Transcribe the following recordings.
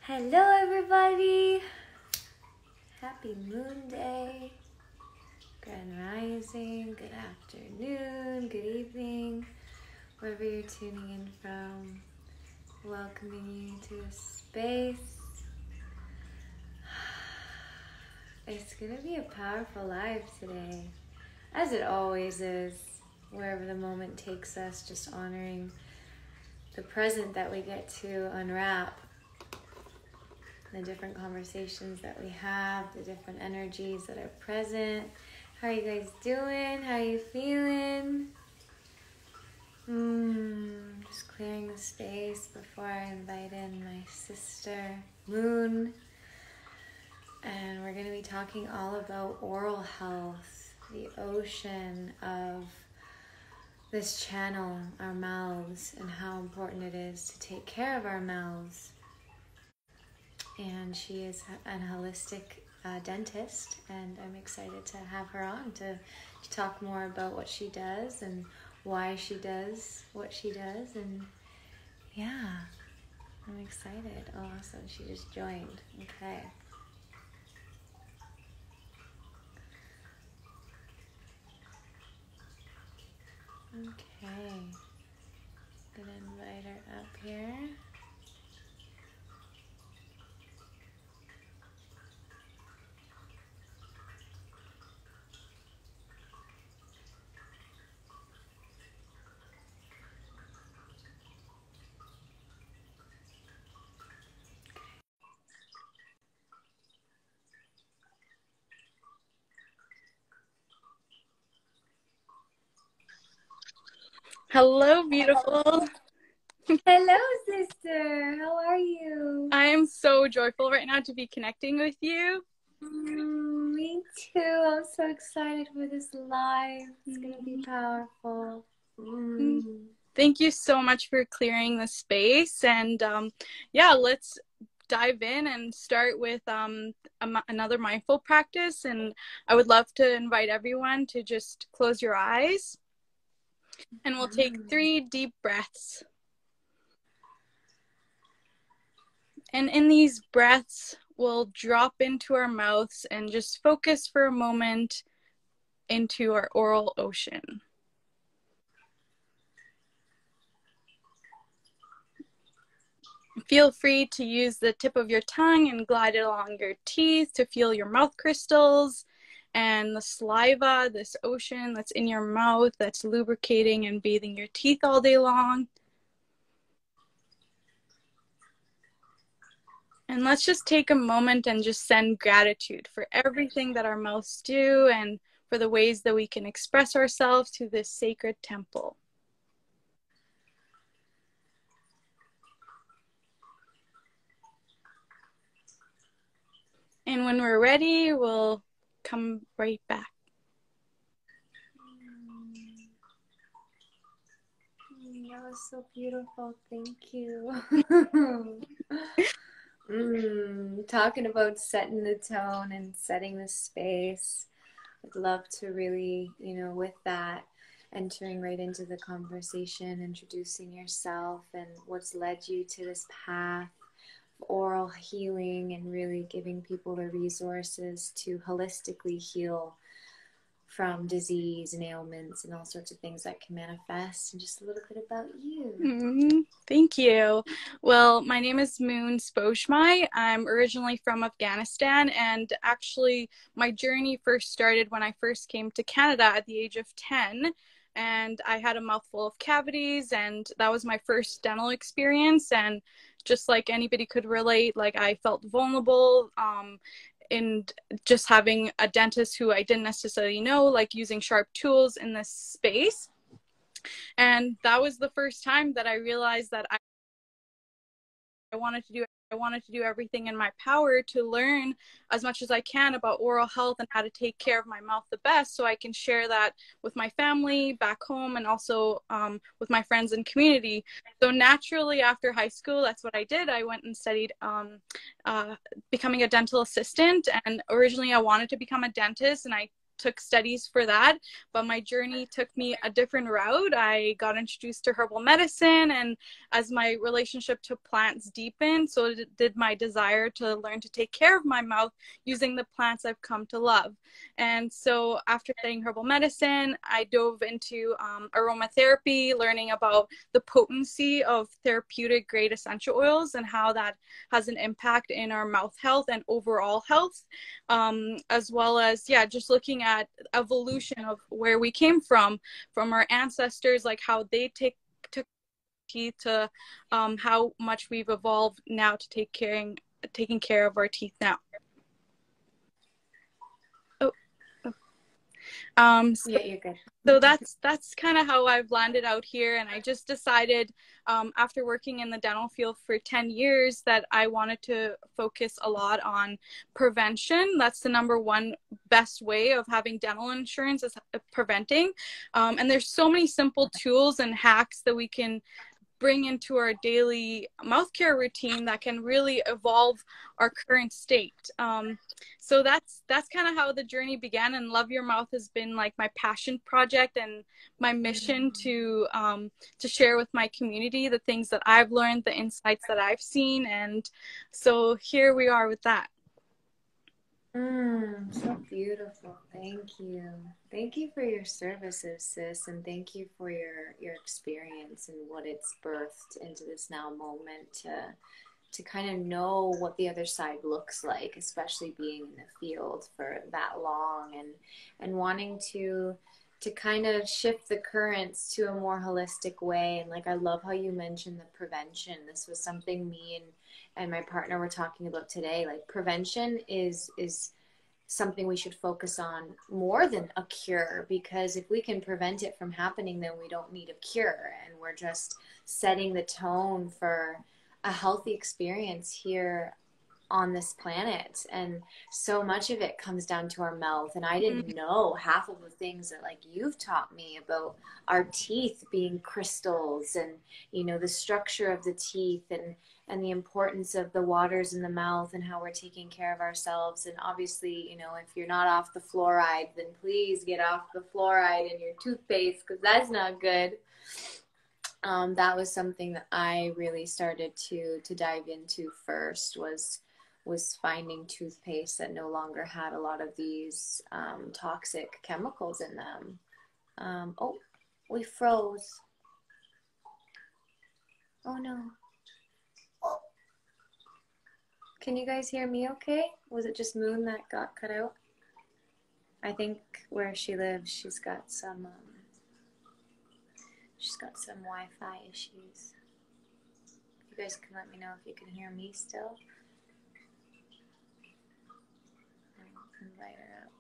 Hello everybody! Happy Moon Day, Grand Rising, good afternoon, good evening, wherever you're tuning in from. Welcoming you to this space. It's gonna be a powerful live today, as it always is, wherever the moment takes us, just honoring the present that we get to unwrap. The different conversations that we have, the different energies that are present. How are you guys doing? How are you feeling? Just clearing the space before I invite in my sister, Moon. And we're going to be talking all about oral health, the ocean of this channel, our mouths, and how important it is to take care of our mouths. And she is an holistic dentist, and I'm excited to have her on to talk more about what she does and why she does what she does. And yeah, I'm excited. Oh, awesome, she just joined. Okay. Okay, gonna invite her up here. Hello, beautiful. Hello, sister. How are you? I am so joyful right now to be connecting with you. Me too. I'm so excited for this live. It's going to be powerful. Thank you so much for clearing the space. And yeah, let's dive in and start with another mindful practice. And I would love to invite everyone to just close your eyes. And we'll take 3 deep breaths. And in these breaths, we'll drop into our mouths and just focus for a moment into our oral ocean. Feel free to use the tip of your tongue and glide it along your teeth to feel your mouth crystals and the saliva, this ocean that's in your mouth that's lubricating and bathing your teeth all day long. And let's just take a moment and just send gratitude for everything that our mouths do and for the ways that we can express ourselves to this sacred temple. And when we're ready, we'll come right back. That was so beautiful. Thank you. Talking about setting the tone and setting the space. I'd love to really, with that, entering right into the conversation, introducing yourself and what's led you to this path of oral healing and really giving people the resources to holistically heal from disease and ailments and all sorts of things that can manifest, and just a little bit about you. Thank you. Well, my name is Moon Sposhmai. I'm originally from Afghanistan, and actually my journey first started when I first came to Canada at the age of 10, and I had a mouthful of cavities, and that was my first dental experience. And just like anybody could relate, like I felt vulnerable, and just having a dentist who I didn't necessarily know, like using sharp tools in this space. And that was the first time that I realized that I wanted to do everything in my power to learn as much as I can about oral health and how to take care of my mouth the best, so I can share that with my family back home and also with my friends and community. So naturally, after high school, that's what I did. I went and studied becoming a dental assistant, and originally I wanted to become a dentist, and I took studies for that, but my journey took me a different route. I got introduced to herbal medicine, and as my relationship to plants deepened, so did my desire to learn to take care of my mouth using the plants I've come to love. And so after studying herbal medicine, I dove into aromatherapy, learning about the potency of therapeutic grade essential oils and how that has an impact in our mouth health and overall health, as well as, yeah, just looking at evolution of where we came from our ancestors, like how they took teeth to how much we've evolved now to taking care of our teeth now. Yeah, you're good. So that's kind of how I've landed out here. And I just decided after working in the dental field for 10 years that I wanted to focus a lot on prevention. That's the number one best way of having dental insurance, is preventing. And there's so many simple tools and hacks that we can bring into our daily mouth care routine that can really evolve our current state. So that's kind of how the journey began, and Love Your Mouth has been like my passion project and my mission to share with my community the things that I've learned, the insights that I've seen, and so here we are with that. So beautiful. Thank you. Thank you for your services, sis, and thank you for your experience and what it's birthed into this now moment to kind of know what the other side looks like, especially being in the field for that long and wanting to kind of shift the currents to a more holistic way. And like, I love how you mentioned the prevention. This was something me and my partner were talking about today. Like, prevention is something we should focus on more than a cure, because if we can prevent it from happening, then we don't need a cure, and we're just setting the tone for a healthy experience here on this planet. And so much of it comes down to our mouth, and I didn't know half of the things that like you've taught me about our teeth being crystals, and you know, the structure of the teeth, and the importance of the waters in the mouth and how we're taking care of ourselves. And obviously, you know, if you're not off the fluoride, then please get off the fluoride in your toothpaste, because that's not good. That was something that I really started to dive into first, was finding toothpaste that no longer had a lot of these toxic chemicals in them. Oh, we froze. Oh no. Can you guys hear me okay? Was it just Moon that got cut out? I think where she lives, she's got some Wi-Fi issues. You guys can let me know if you can hear me still. I'll invite her up.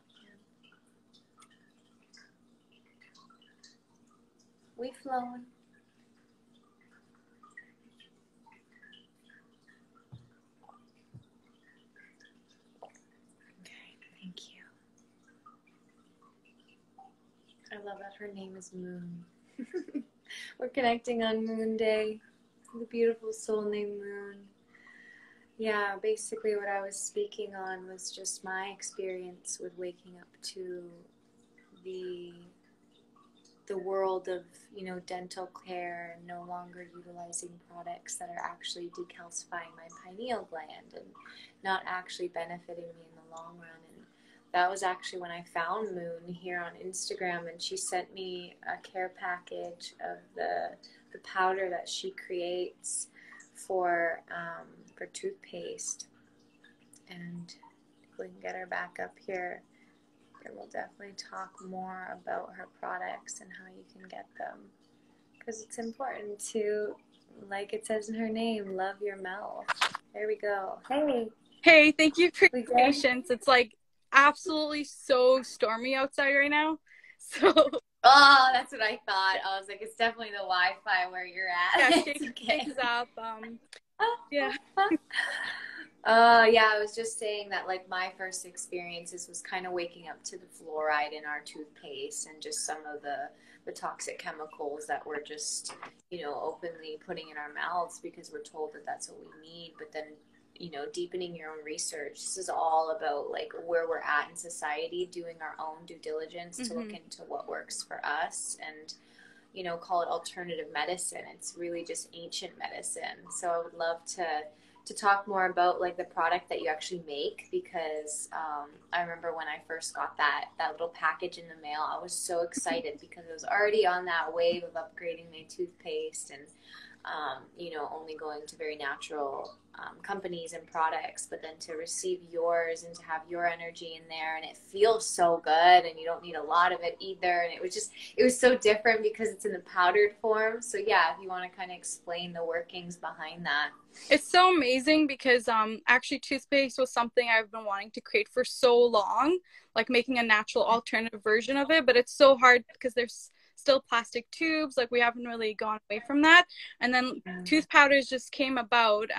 We flowing. Okay, thank you. I love that her name is Moon. We're connecting on Moon Day. The beautiful soul named Moon. Yeah, basically what I was speaking on was just my experience with waking up to the world of, you know, dental care, and no longer utilizing products that are actually decalcifying my pineal gland and not actually benefiting me in the long run. And that was actually when I found Moon here on Instagram, and she sent me a care package of the powder that she creates for toothpaste. And if we can get her back up here, then we'll definitely talk more about her products and how you can get them, because it's important to, like it says in her name, love your mouth. There we go. Hey, thank you for your patience. It's like absolutely so stormy outside right now, so oh, that's what I thought. I was like, it's definitely the Wi-Fi where you're at. Yeah, shakes up. Yeah. Yeah, I was just saying that, like, my first experiences was kind of waking up to the fluoride in our toothpaste and just some of the toxic chemicals that we're just, you know, openly putting in our mouths because we're told that that's what we need. But then you know, deepening your own research. This is all about like where we're at in society, doing our own due diligence to look into what works for us, and, you know, call it alternative medicine. It's really just ancient medicine. So I would love to talk more about like the product that you actually make, because I remember when I first got that little package in the mail, I was so excited because I was already on that wave of upgrading my toothpaste and you know, only going to very natural companies and products, but then to receive yours and to have your energy in there, and it feels so good, and you don't need a lot of it either. And it was so different because it's in the powdered form. So yeah, if you want to kind of explain the workings behind that. It's so amazing because actually toothpaste was something I've been wanting to create for so long, like making a natural alternative version of it, but it's so hard because there's still plastic tubes, like we haven't really gone away from that. And then tooth powders just came about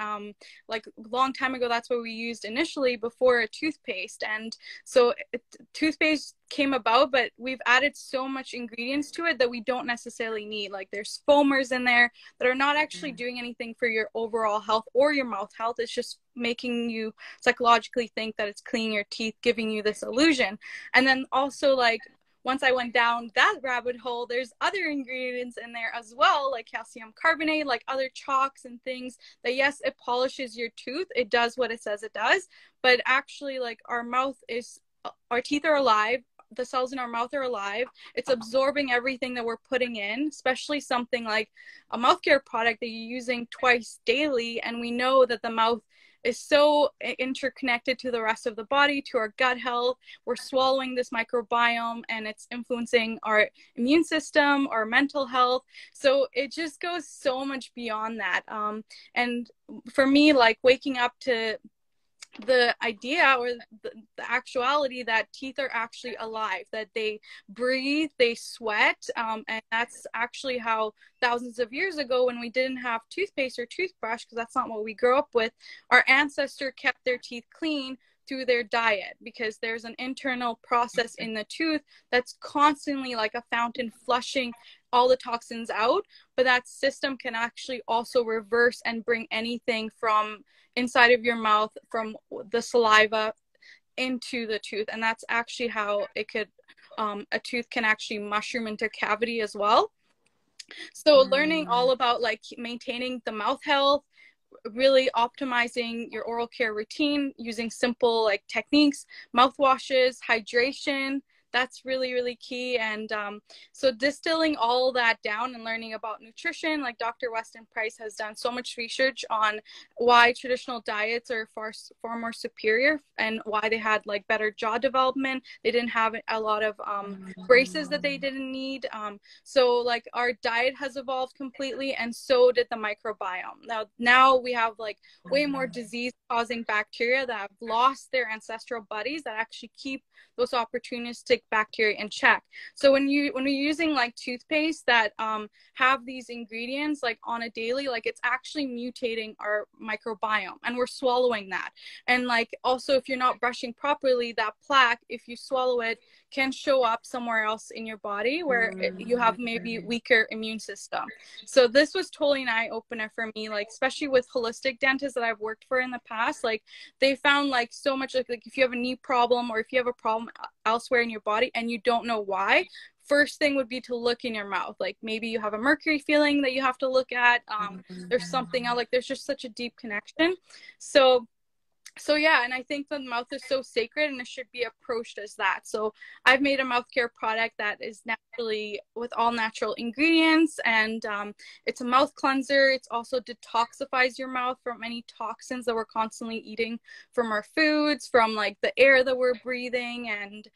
like a long time ago. That's what we used initially before a toothpaste. And so toothpaste came about, but we've added so much ingredients to it that we don't necessarily need. Like there's foamers in there that are not actually doing anything for your overall health or your mouth health. It's just making you psychologically think that it's cleaning your teeth, giving you this illusion. And then also, like, once I went down that rabbit hole, there's other ingredients in there as well, like calcium carbonate, like other chalks and things that, yes, it polishes your tooth. It does what it says it does. But actually, like, our teeth are alive. The cells in our mouth are alive. It's absorbing everything that we're putting in, especially something like a mouth care product that you're using twice daily. And we know that the mouth is so interconnected to the rest of the body, to our gut health. We're swallowing this microbiome and it's influencing our immune system, our mental health. So it just goes so much beyond that. And for me, like, waking up to the idea or the actuality that teeth are actually alive, that they breathe, they sweat, and that's actually how thousands of years ago, when we didn't have toothpaste or toothbrush, because that's not what we grew up with, our ancestors kept their teeth clean through their diet, because there's an internal process in the tooth that's constantly like a fountain flushing all the toxins out. But that system can actually also reverse and bring anything from inside of your mouth, from the saliva, into the tooth. And that's actually how it could a tooth can actually mushroom into cavity as well. So learning all about like maintaining the mouth health, really optimizing your oral care routine using simple like techniques, mouthwashes, hydration, that's really, really key. And so distilling all that down and learning about nutrition, like Dr. Weston Price has done so much research on why traditional diets are far more superior, and why they had like better jaw development. They didn't have a lot of braces that they didn't need. So like our diet has evolved completely, and so did the microbiome. Now we have like way more disease causing bacteria that have lost their ancestral buddies that actually keep those opportunistic bacteria in check. So when we're using like toothpaste that have these ingredients like on a daily, like it's actually mutating our microbiome, and we're swallowing that. And like also, if you're not brushing properly, that plaque, if you swallow it, can show up somewhere else in your body where you have maybe weaker immune system. So this was totally an eye-opener for me, like especially with holistic dentists that I've worked for in the past. Like they found like so much, like if you have a knee problem or if you have a problem elsewhere in your body and you don't know why, first thing would be to look in your mouth. Like maybe you have a mercury feeling that you have to look at. There's something else, like there's just such a deep connection. So yeah, and I think the mouth is so sacred and it should be approached as that. So I've made a mouth care product that is naturally with all natural ingredients, and it's a mouth cleanser. It also detoxifies your mouth from any toxins that we're constantly eating from our foods, from like the air that we're breathing, and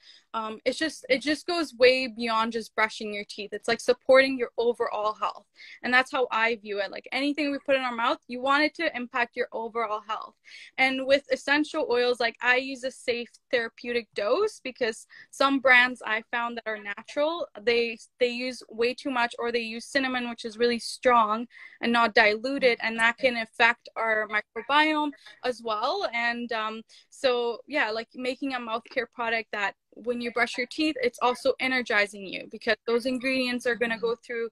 it just goes way beyond just brushing your teeth. It's like supporting your overall health, and that's how I view it. Like anything we put in our mouth, you want it to impact your overall health. And with essential oils, like I use a safe therapeutic dose, because some brands I found that are natural, they use way too much, or they use cinnamon, which is really strong and not diluted, and that can affect our microbiome as well. And so yeah, like making a mouth care product that when you brush your teeth, it's also energizing you, because those ingredients are going to go through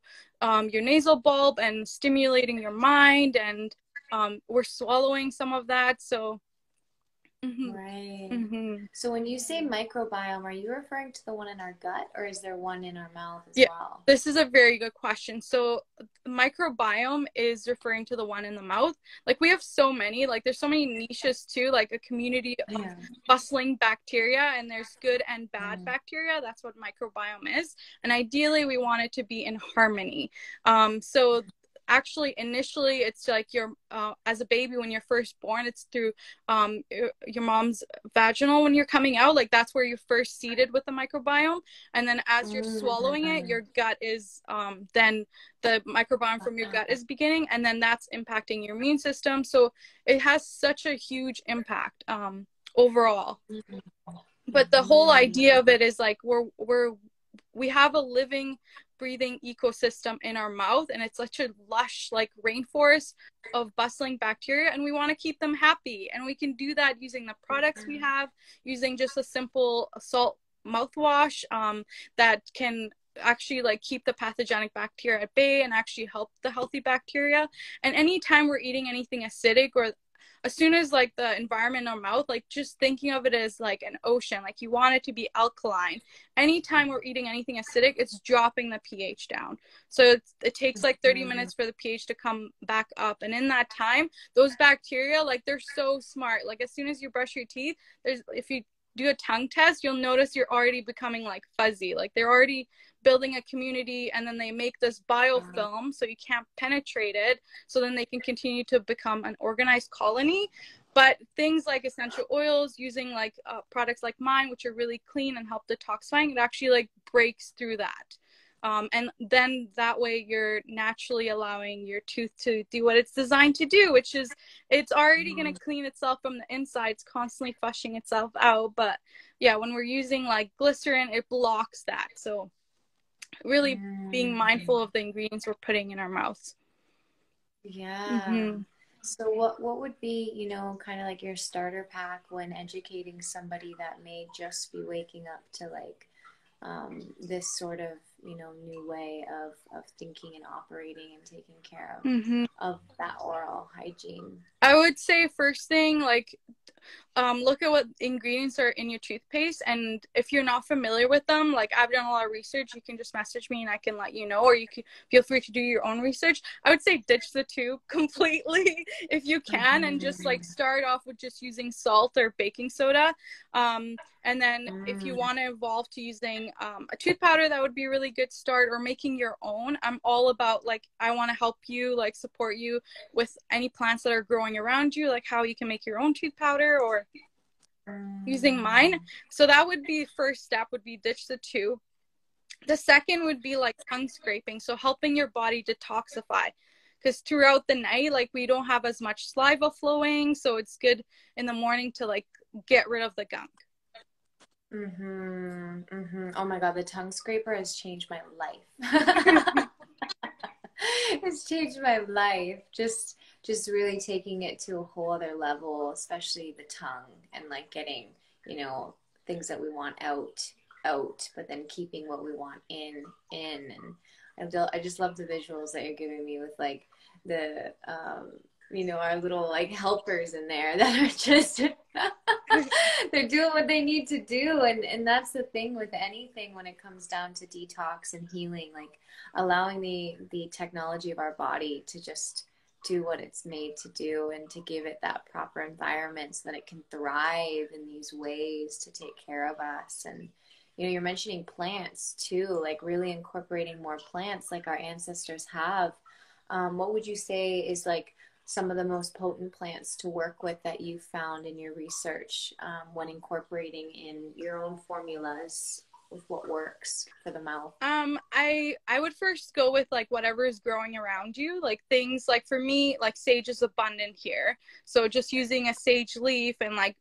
your nasal bulb and stimulating your mind, and we're swallowing some of that. So Right. mm-hmm. So when you say microbiome, are you referring to the one in our gut, or is there one in our mouth as Yeah, well? this is a very good question. So microbiome is referring to the one in the mouth. Like we have so many, like there's so many niches too, like a community of Yeah. bustling bacteria, and there's good and bad Mm. bacteria. That's what microbiome is. And ideally we want it to be in harmony. So actually initially it's like your as a baby when you're first born, it's through your mom's vaginal when you're coming out, like that's where you're first seeded with the microbiome. And then as you're swallowing it, your gut is then the microbiome from your gut is beginning, and then that's impacting your immune system. So it has such a huge impact overall. But the whole idea of it is like we have a living, breathing ecosystem in our mouth, and it's such a lush like rainforest of bustling bacteria, and we want to keep them happy, and we can do that using the products we have, using just a simple salt mouthwash that can actually like keep the pathogenic bacteria at bay and actually help the healthy bacteria. And anytime we're eating anything acidic, or as soon as like the environment in our mouth, like just thinking of it as like an ocean, like you want it to be alkaline. Anytime we're eating anything acidic, it's dropping the pH down. So it takes like 30 minutes for the pH to come back up. And in that time, those bacteria, like they're so smart. Like as soon as you brush your teeth, if you do a tongue test, you'll notice you're already becoming like fuzzy. Like they're already building a community, and then they make this biofilm so you can't penetrate it, so then they can continue to become an organized colony. But things like essential oils, using like products like mine, which are really clean and help detoxifying, it actually like breaks through that. And then that way you're naturally allowing your tooth to do what it's designed to do, which is it's already going to clean itself from the inside. It's constantly flushing itself out. But yeah, when we're using like glycerin, it blocks that. So really being mindful of the ingredients we're putting in our mouths. Yeah. So what would be, you know, kind of like your starter pack when educating somebody that may just be waking up to like this sort of, you know, new way of thinking and operating and taking care of that oral hygiene? I would say first thing, like look at what ingredients are in your toothpaste, and if you're not familiar with them, like I've done a lot of research, you can just message me and I can let you know, or you can feel free to do your own research. I would say ditch the tube completely if you can, and just like start off with just using salt or baking soda, and then if you want to evolve to using a tooth powder, that would be a really good start, or making your own. I'm all about like I want to help you, like support you with any plants that are growing around you, like how you can make your own tooth powder or using mine. So that would be first step, would be ditch the tube. The second would be like tongue scraping, so helping your body detoxify, because throughout the night, like we don't have as much saliva flowing, so it's good in the morning to like get rid of the gunk. Oh my God, the tongue scraper has changed my life. It's changed my life. Just really taking it to a whole other level, especially the tongue, and like getting, you know, things that we want out, but then keeping what we want in. And I just love the visuals that you're giving me with like the you know, our little like helpers in there that are just they're doing what they need to do. And that's the thing with anything when it comes down to detox and healing, like allowing the technology of our body to just do what it's made to do, and to give it that proper environment so that it can thrive in these ways to take care of us. And you know, you're mentioning plants too, like really incorporating more plants like our ancestors have. What would you say is like some of the most potent plants to work with that you found in your research when incorporating in your own formulas with what works for the mouth? I would first go with like whatever is growing around you, like things like for me, like sage is abundant here, so just using a sage leaf and like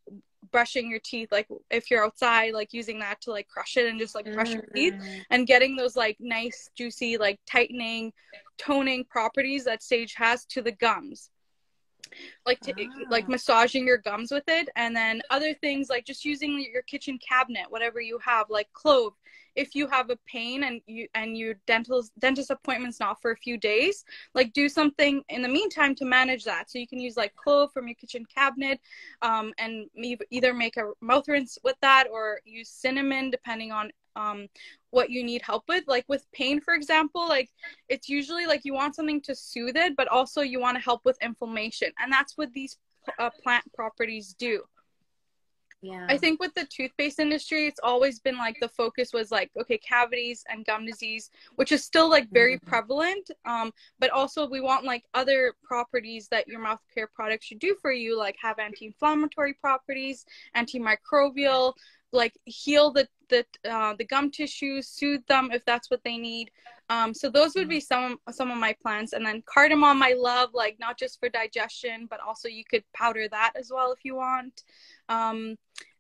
brushing your teeth, like if you're outside, like using that to like crush it and just like brush your teeth, and getting those like nice juicy like tightening, toning properties that sage has to the gums. like like Ah. massaging your gums with it. And then other things like just using your kitchen cabinet, whatever you have, like clove. If you have a pain and your dentist appointment's not for a few days, like do something in the meantime to manage that. So you can use like clove from your kitchen cabinet, and either make a mouth rinse with that or use cinnamon depending on what you need help with. Like with pain, for example, like it's usually like you want something to soothe it, but also you want to help with inflammation, and that's what these plant properties do. Yeah. I think with the toothpaste industry, it's always been like the focus was like, okay, cavities and gum disease, which is still like very prevalent. But also we want like other properties that your mouth care product should do for you, like have anti-inflammatory properties, antimicrobial, like heal the gum tissues, soothe them if that's what they need. So those would be some of my plants. And then cardamom I love, like not just for digestion, but also you could powder that as well if you want.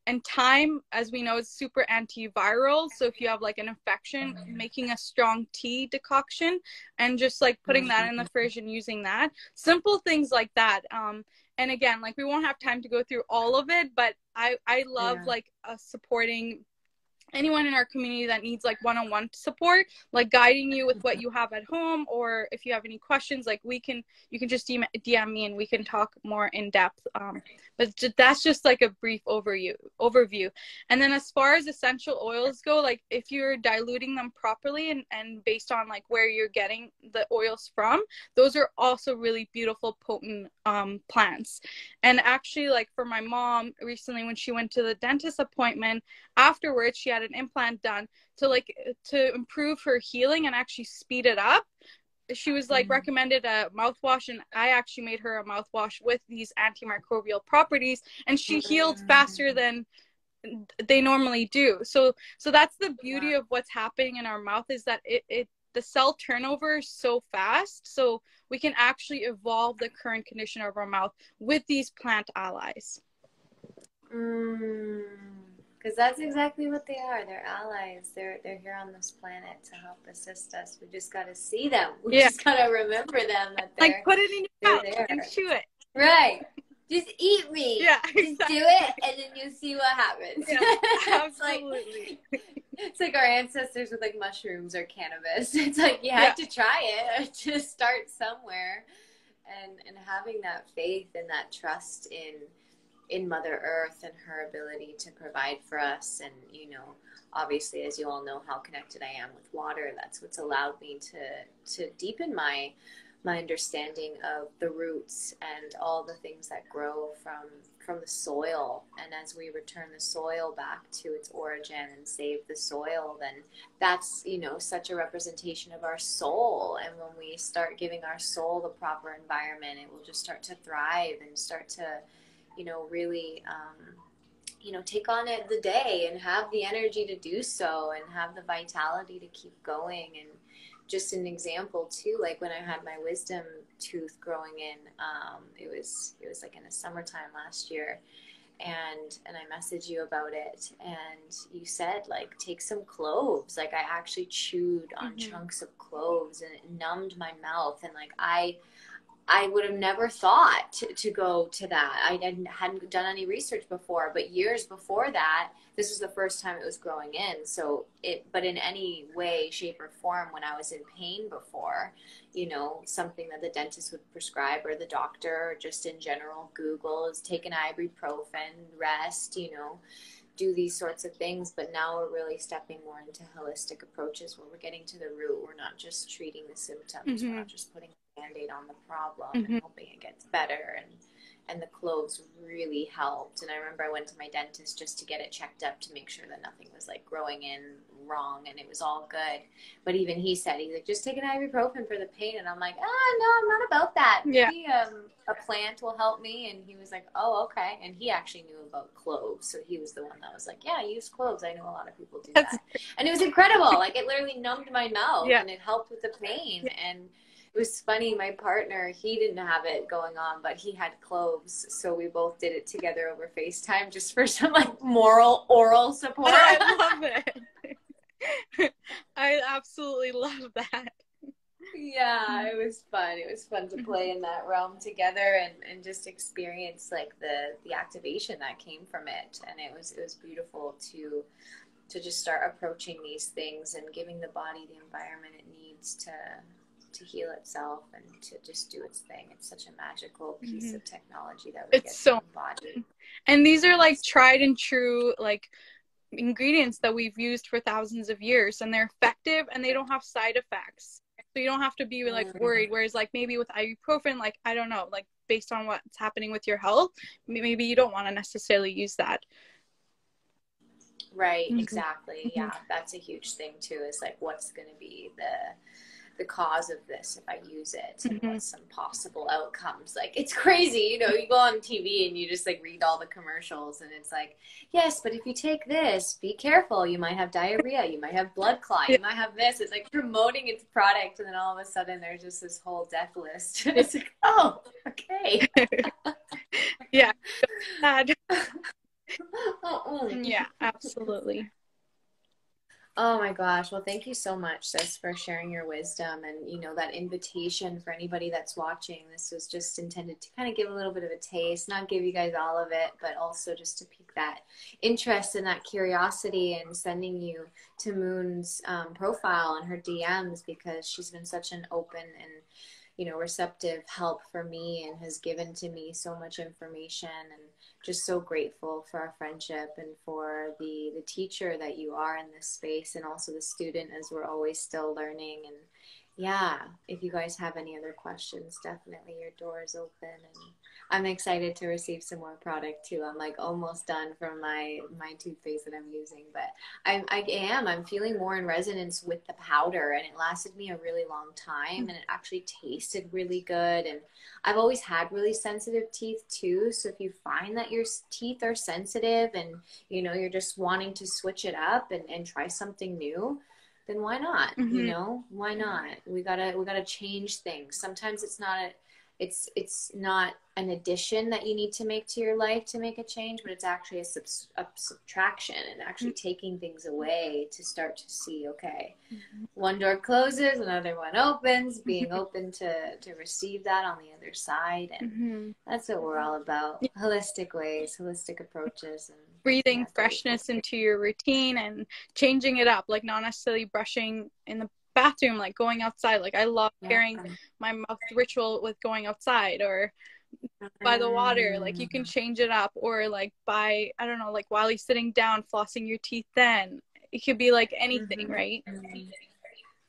And thyme, as we know, is super antiviral. So if you have like an infection, making a strong tea decoction and just like putting that in the fridge and using that. Simple things like that. And again, like we won't have time to go through all of it, but I love like supporting anyone in our community that needs like one-on-one support, like guiding you with what you have at home, or if you have any questions, like you can just DM me and we can talk more in depth. But that's just like a brief overview. And then as far as essential oils go, like if you're diluting them properly and based on like where you're getting the oils from, those are also really beautiful, potent plants. And actually, like for my mom recently, when she went to the dentist appointment, afterwards she had an implant done to improve her healing and actually speed it up. She was like recommended a mouthwash, and I actually made her a mouthwash with these antimicrobial properties, and she healed faster than they normally do. So that's the beauty of what's happening in our mouth, is that the cell turnover is so fast, so we can actually evolve the current condition of our mouth with these plant allies. Because that's exactly what they are. They're allies. They're here on this planet to help assist us. We just got to see them. We just got to remember them, that they're like put it in your mouth there and chew it. Right. Just eat me. Yeah, just do it, and then you'll see what happens. Yeah, absolutely. It's like our ancestors with like mushrooms or cannabis. It's like you had to try it to start somewhere, and having that faith and that trust in Mother Earth and her ability to provide for us. And obviously, as you all know how connected I am with water, that's what's allowed me to deepen my understanding of the roots and all the things that grow from the soil. And as we return the soil back to its origin and save the soil, then that's such a representation of our soul. And when we start giving our soul the proper environment, it will just start to thrive and start to really take on it the day and have the energy to do so and have the vitality to keep going. And just an example too, like when I had my wisdom tooth growing in, it was like in the summertime last year, and I messaged you about it, and you said like take some cloves. Like I actually chewed on chunks of cloves, and it numbed my mouth. And like I would have never thought to go to that. I hadn't done any research before, but years before that, this was the first time it was growing in. But in any way, shape, or form, when I was in pain before, something that the dentist would prescribe, or the doctor, or just in general, Google is take an ibuprofen, rest, do these sorts of things. But now we're really stepping more into holistic approaches where we're getting to the root. We're not just treating the symptoms. We're not just putting a Band-Aid on the problem and hoping it gets better. And the cloves really helped. And I remember I went to my dentist just to get it checked up to make sure that nothing was like growing in wrong, and it was all good. But even he said, he's like, just take an ibuprofen for the pain. And I'm like, no, I'm not about that. Maybe a plant will help me. And he was like, oh, okay. And he actually knew about cloves, so he was the one that was like, yeah, use cloves. I know a lot of people do that. And it was incredible. Like it literally numbed my mouth, and it helped with the pain. And it was funny, my partner, he didn't have it going on, but he had cloves, so we both did it together over FaceTime just for some like oral support. I love it. I absolutely love that. Yeah, it was fun. It was fun to play in that realm together and just experience like the activation that came from it. And it was beautiful to just start approaching these things and giving the body the environment it needs to heal itself and to just do its thing. It's such a magical piece of technology that we get It's to so, embody. and these are like tried and true like ingredients that we've used for thousands of years, and they're effective and they don't have side effects. So you don't have to be like worried. Whereas like maybe with ibuprofen, like I don't know, like based on what's happening with your health, maybe you don't want to necessarily use that. Right, exactly. Yeah, that's a huge thing too, is like what's going to be the cause of this if I use it, and what's some possible outcomes. Like, it's crazy, you know, you go on TV and you just like read all the commercials and it's like, yes, but if you take this, be careful, you might have diarrhea, you might have blood clot, you might have this. It's like promoting its product, and then all of a sudden there's just this whole death list. It's like, oh, okay. Yeah. Yeah, absolutely. Oh my gosh. Well, thank you so much, sis, for sharing your wisdom and, that invitation for anybody that's watching. This was just intended to kind of give a little bit of a taste, not give you guys all of it, but also just to pique that interest and that curiosity, and sending you to Moon's profile and her DMs, because she's been such an open and receptive help for me, and has given to me so much information, and just so grateful for our friendship and for the teacher that you are in this space, and also the student, as we're always still learning. And yeah, if you guys have any other questions, definitely your door is open, and I'm excited to receive some more product too. I'm like almost done from my toothpaste that I'm using, but I'm feeling more in resonance with the powder, and it lasted me a really long time, and it actually tasted really good. And I've always had really sensitive teeth too, so if you find that your teeth are sensitive and you're just wanting to switch it up and try something new, then why not? Why not? We gotta change things. Sometimes it's not an addition that you need to make to your life to make a change, but it's actually a subtraction, and actually taking things away to start to see, okay, one door closes, another one opens, being open to receive that on the other side. And that's what we're all about. Holistic ways, holistic approaches, and breathing freshness into your routine and changing it up, like not necessarily brushing in the bathroom, like going outside. Like I love pairing my mouth ritual with going outside or by the water. Like you can change it up, or like by, I don't know, like while you're sitting down, flossing your teeth. Then it could be like anything, right?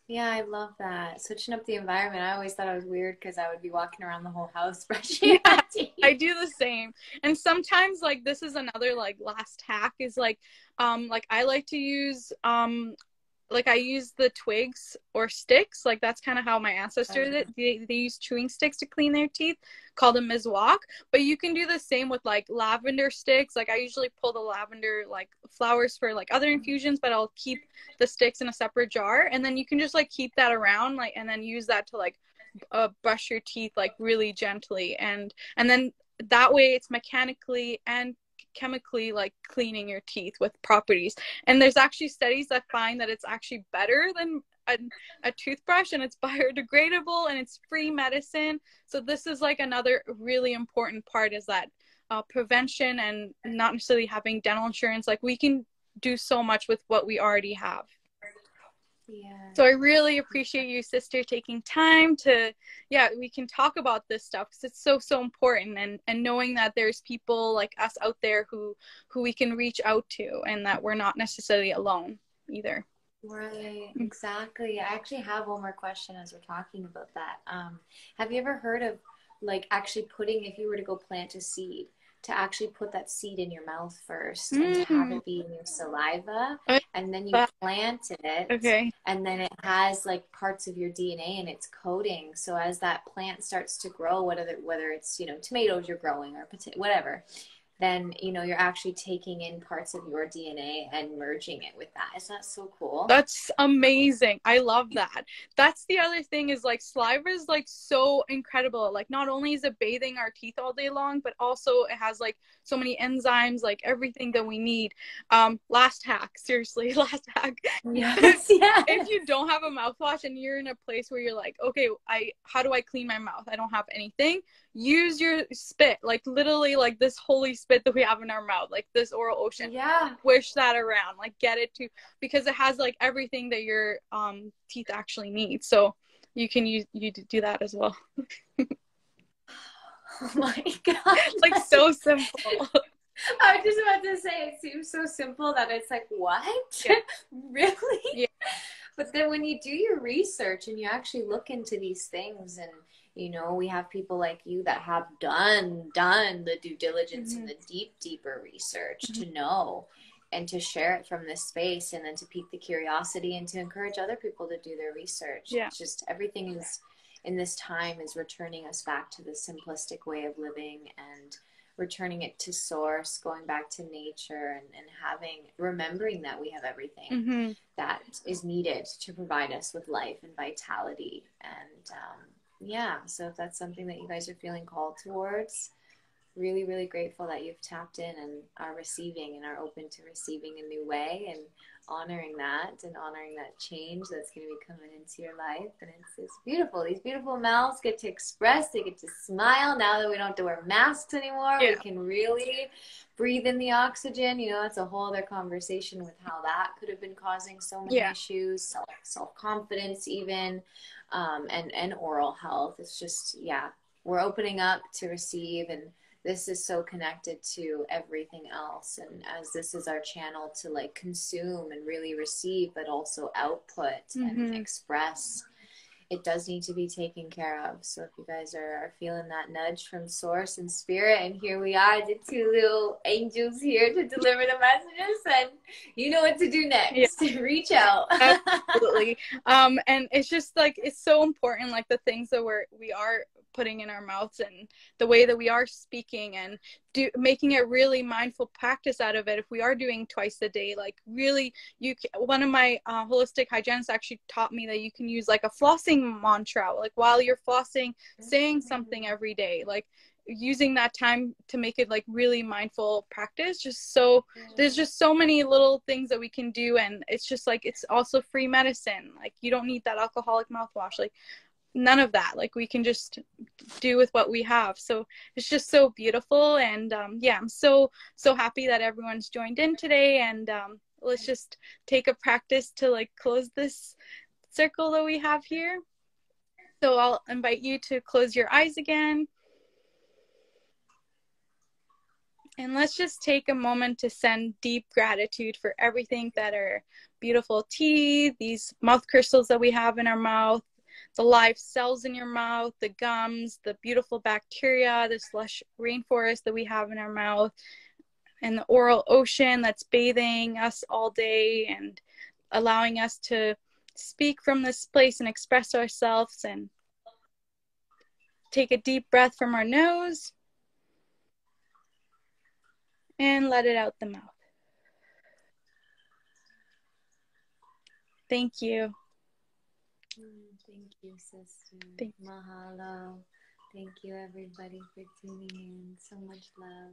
Yeah, I love that. Switching up the environment. I always thought it was weird because I would be walking around the whole house brushing my teeth. I do the same. And sometimes like this is another like last hack is like I like to use like I use the twigs or sticks. Like that's kind of how my ancestors did it. They use chewing sticks to clean their teeth, called a mizwak. But you can do the same with like lavender sticks. Like I usually pull the lavender like flowers for like other infusions, but I'll keep the sticks in a separate jar. And then you can just like keep that around, like, and then use that to like brush your teeth like really gently. And then that way it's mechanically and chemically like cleaning your teeth with properties. And there's actually studies that find that it's actually better than a toothbrush, and it's biodegradable, and it's free medicine. So this is like another really important part, is that prevention, and not necessarily having dental insurance. Like we can do so much with what we already have. Yeah. So I really appreciate you, sister, taking time to, we can talk about this stuff, because it's so important, and knowing that there's people like us out there who we can reach out to, and that we're not necessarily alone either. Right, exactly. I actually have one more question as we're talking about that. Have you ever heard of like actually putting, if you were to go plant a seed, to actually put that seed in your mouth first and to have it be in your saliva, and then you plant it, and then it has like parts of your DNA in its coating. So as that plant starts to grow, whether it's tomatoes you're growing or whatever, then, you know, you're actually taking in parts of your DNA and merging it with that. Isn't that so cool? That's amazing. I love that. That's the other thing is like saliva is like so incredible. Like not only is it bathing our teeth all day long, but also it has like so many enzymes, like everything that we need. Last hack, seriously, last hack. Yes, yes. If you don't have a mouthwash and you're in a place where you're like, okay, how do I clean my mouth? I don't have anything. Use your spit, like literally like this holy spit that we have in our mouth, like this oral ocean. Yeah. Swish that around, like get it to, because it has like everything that your teeth actually need. So you can you do that as well. Oh my God. Like so simple. I was just about to say, it seems so simple that it's like, what? Yeah. Really? Yeah. But then when you do your research and you actually look into these things, and you know, we have people like you that have done the due diligence and the deeper research to know and to share it from this space, and then to pique the curiosity and to encourage other people to do their research. Yeah. It's just everything is in this time is returning us back to the simplistic way of living and returning it to source, going back to nature, and remembering that we have everything that is needed to provide us with life and vitality. And yeah, so if that's something that you guys are feeling called towards, really, really grateful that you've tapped in and are receiving and are open to receiving a new way, and honoring that and honoring that change that's going to be coming into your life. And it's beautiful. These beautiful mouths get to express, they get to smile. Now that we don't have to wear masks anymore, we can really breathe in the oxygen. You know, that's a whole other conversation with how that could have been causing so many issues, self-confidence even, and oral health. It's just, yeah, we're opening up to receive, and this is so connected to everything else. And as this is our channel to like consume and really receive, but also output and express, it does need to be taken care of. So if you guys are feeling that nudge from source and spirit, and here we are, the two little angels here to deliver the messages, and you know what to do next. Reach out. Absolutely. And it's just like, it's so important, like the things that we are putting in our mouths and the way that we are speaking, and making a really mindful practice out of it. If we are doing twice a day, like really, one of my holistic hygienists actually taught me that you can use like a flossing mantra, like while you're flossing, saying something every day, like using that time to make it like really mindful practice. Just so there's just so many little things that we can do, and it's just like, it's also free medicine. Like you don't need that alcoholic mouthwash, like none of that. Like we can just do with what we have. So it's just so beautiful. And yeah, I'm so happy that everyone's joined in today. And let's just take a practice to like close this circle that we have here. So I'll invite you to close your eyes again. And let's just take a moment to send deep gratitude for everything that our beautiful teeth, these mouth crystals that we have in our mouth, the live cells in your mouth, the gums, the beautiful bacteria, this lush rainforest that we have in our mouth, and the oral ocean that's bathing us all day and allowing us to speak from this place and express ourselves. And take a deep breath from our nose and let it out the mouth. Thank you. Thank you, sister. Thank you. Mahalo. Thank you, everybody, for tuning in. So much love.